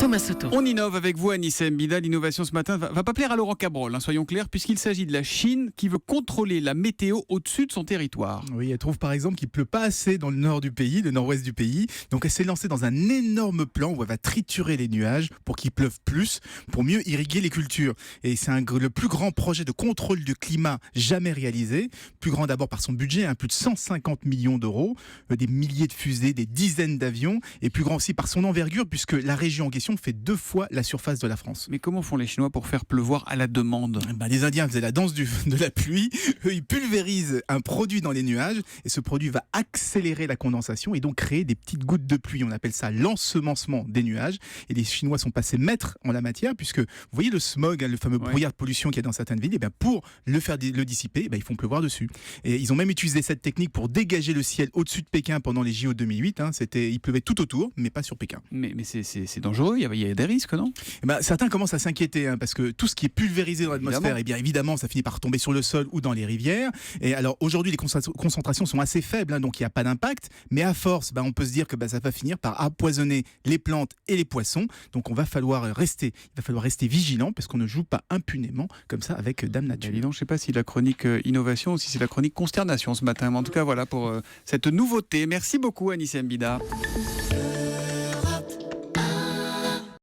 Thomas Soto. On innove avec vous, Anissa Mbida. L'innovation ce matin va pas plaire à Laurent Cabrol, soyons clairs, puisqu'il s'agit de la Chine qui veut contrôler la météo au-dessus de son territoire. Oui, elle trouve par exemple qu'il pleut pas assez dans le nord du pays, le nord-ouest du pays. Donc elle s'est lancée dans un énorme plan où elle va triturer les nuages pour qu'il pleuve plus, pour mieux irriguer les cultures. Et c'est le plus grand projet de contrôle du climat jamais réalisé. Plus grand d'abord par son budget, plus de 150 millions d'euros, des milliers de fusées, des dizaines d'avions, et plus grand aussi par son envergure, puisque la région en question fait 2 fois la surface de la France. Mais comment font les Chinois pour faire pleuvoir à la demande ? Les Indiens faisaient la danse de la pluie. Eux, ils pulvérisent un produit dans les nuages et ce produit va accélérer la condensation et donc créer des petites gouttes de pluie. On appelle ça l'ensemencement des nuages. Et les Chinois sont passés maîtres en la matière puisque, vous voyez le smog, le fameux brouillard de pollution qu'il y a dans certaines villes, et bien pour le dissiper, ils font pleuvoir dessus. Et ils ont même utilisé cette technique pour dégager le ciel au-dessus de Pékin pendant les JO 2008. Il pleuvait tout autour, mais pas sur Pékin. Mais c'est dangereux, il y a des risques, non ? Certains commencent à s'inquiéter parce que tout ce qui est pulvérisé dans l'atmosphère, évidemment, ça finit par tomber sur le sol ou dans les rivières. Et alors aujourd'hui, les concentrations sont assez faibles, donc il n'y a pas d'impact. Mais à force, on peut se dire que ça va finir par empoisonner les plantes et les poissons. Donc il va falloir rester vigilant parce qu'on ne joue pas impunément comme ça avec Dame Nature. Je ne sais pas si la chronique innovation ou si c'est la chronique consternation ce matin. Mais en tout cas, voilà pour cette nouveauté. Merci beaucoup, Anissa Mbida.